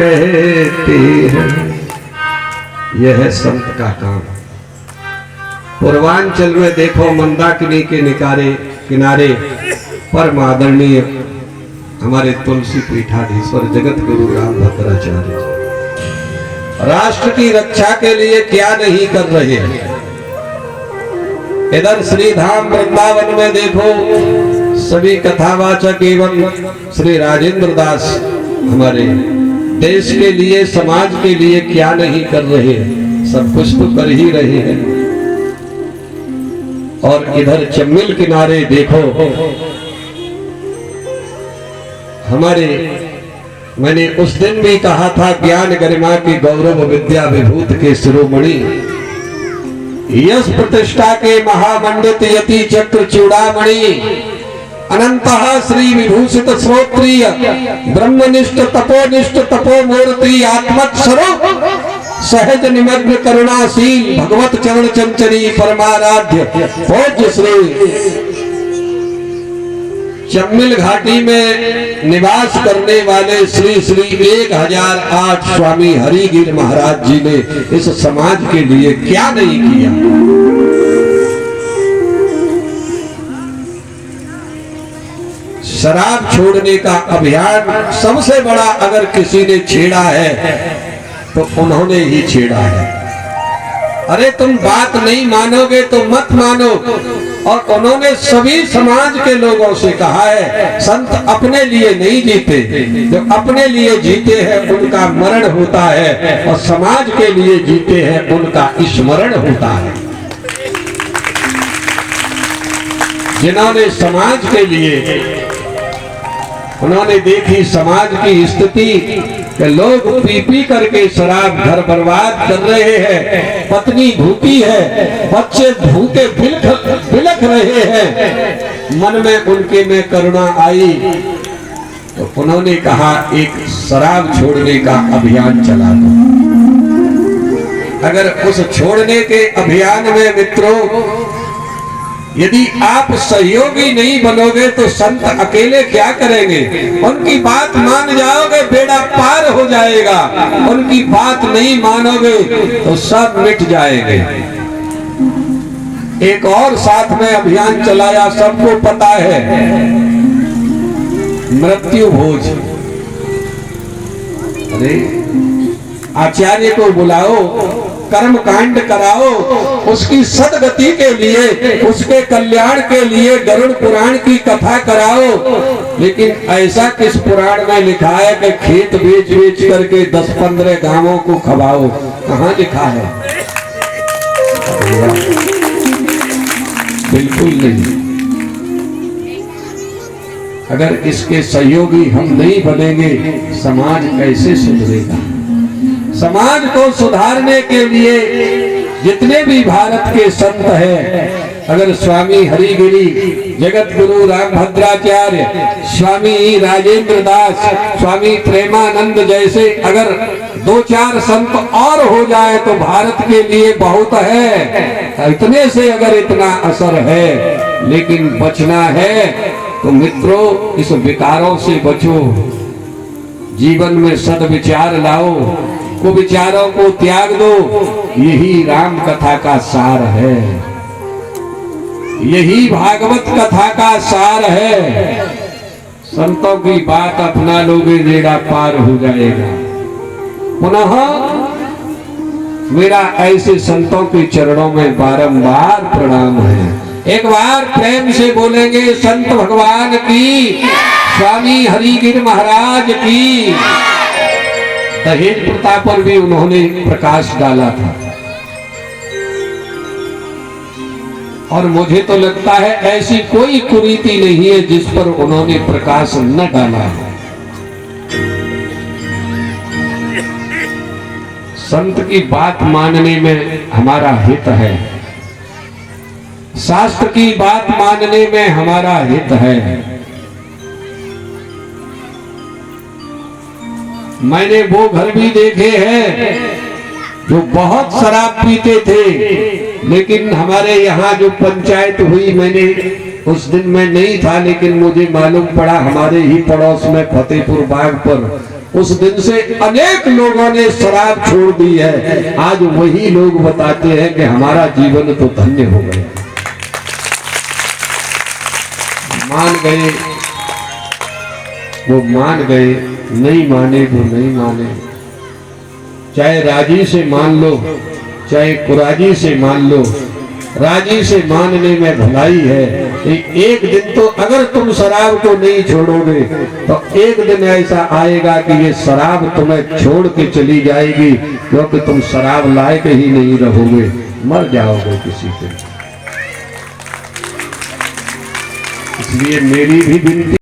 कहती है। यह है संत का काम। पूर्वांचल में देखो मंदाकिनी के किनारे परम आदरणीय हमारे तुलसी पीठाधीश्वर जगत गुरु राम भद्राचार्य राष्ट्र की रक्षा के लिए क्या नहीं कर रहे हैं। इधर श्री धाम वृंदावन में देखो सभी कथावाचक एवं श्री राजेंद्र दास हमारे देश के लिए समाज के लिए क्या नहीं कर रहे हैं, सब कुछ तो कर ही रहे हैं। और इधर चम्मिल किनारे देखो हमारे, मैंने उस दिन भी कहा था ज्ञान गरिमा की गौरव विद्या विभूत के शिरोमणि यश प्रतिष्ठा के महामंडित यति चक्र चूड़ामणि अनंतः श्री विभूषित श्रोत्रिय ब्रह्मनिष्ठ तपोनिष्ठ तपोमूर्ति आत्मक स्वरूप सहज निमग्न करुणाशील भगवत चरण चंचरी परमाराध्य पूज्य श्री चम्मिल घाटी में निवास करने वाले श्री श्री 1008 स्वामी हरिगिर महाराज जी ने इस समाज के लिए क्या नहीं किया। शराब छोड़ने का अभियान सबसे बड़ा अगर किसी ने छेड़ा है तो उन्होंने ही छेड़ा है। अरे तुम बात नहीं मानोगे तो मत मानो। और उन्होंने सभी समाज के लोगों से कहा है संत अपने लिए नहीं जीते, जो अपने लिए जीते हैं उनका मरण होता है और समाज के लिए जीते हैं उनका स्मरण होता है। जिन्होंने समाज के लिए, उन्होंने देखी समाज की स्थिति कि लोग पी पी करके शराब घर बर्बाद कर रहे हैं, पत्नी भूखी है, बच्चे भूखे बिलख रहे हैं। मन में उनके में करुणा आई तो उन्होंने कहा एक शराब छोड़ने का अभियान चला दो। अगर उस छोड़ने के अभियान में मित्रों यदि आप सहयोगी नहीं बनोगे तो संत अकेले क्या करेंगे। उनकी बात मान जाओगे बेड़ा पार हो जाएगा, उनकी बात नहीं मानोगे तो सब मिट जाएंगे। एक और साथ में अभियान चलाया, सबको पता है, मृत्यु भोज। अरे आचार्य को बुलाओ, कर्म कांड कराओ, उसकी सदगति के लिए, उसके कल्याण के लिए गरुड़ पुराण की कथा कराओ। लेकिन ऐसा किस पुराण में लिखा है कि खेत बेच बेच करके 10-15 गांवों को खवाओ? कहाँ लिखा है? बिल्कुल नहीं। अगर इसके सहयोगी हम नहीं बनेंगे समाज कैसे सुधरेगा। समाज को सुधारने के लिए जितने भी भारत के संत हैं, अगर स्वामी हरिगिरी, जगत गुरु राम भद्राचार्य, स्वामी राजेंद्र दास, स्वामी प्रेमानंद जैसे अगर 2-4 संत और हो जाए तो भारत के लिए बहुत है। इतने से अगर इतना असर है, लेकिन बचना है तो मित्रों इस विकारों से बचो, जीवन में सद्विचार लाओ, कुविचारों को त्याग दो। यही राम कथा का सार है, यही भागवत कथा का सार है। संतों की बात अपना लोगे बेड़ा पार हो जाएगा। पुनः मेरा ऐसे संतों के चरणों में बारंबार प्रणाम है। एक बार प्रेम से बोलेंगे संत भगवान की, स्वामी हरिगिर महाराज की। दहेज प्रथा पर भी उन्होंने प्रकाश डाला था और मुझे तो लगता है ऐसी कोई कुरीति नहीं है जिस पर उन्होंने प्रकाश न डाला है। संत की बात मानने में हमारा हित है, शास्त्र की बात मानने में हमारा हित है। मैंने वो घर भी देखे हैं जो बहुत शराब पीते थे, लेकिन हमारे यहाँ जो पंचायत हुई, मैंने उस दिन में नहीं था लेकिन मुझे मालूम पड़ा हमारे ही पड़ोस में फतेहपुर बाग पर उस दिन से अनेक लोगों ने शराब छोड़ दी है। आज वही लोग बताते हैं कि हमारा जीवन तो धन्य हो गया। मान गए वो मान गए, नहीं माने वो नहीं माने। चाहे राजी से मान लो, चाहे कुराजी से मान लो, राजी से मानने में भलाई है। एक दिन तो अगर तुम शराब को नहीं छोड़ोगे तो एक दिन ऐसा आएगा कि ये शराब तुम्हें छोड़ के चली जाएगी, क्योंकि तुम शराब लायक ही नहीं रहोगे, मर जाओगे किसी दिन। इसलिए मेरी भी विनती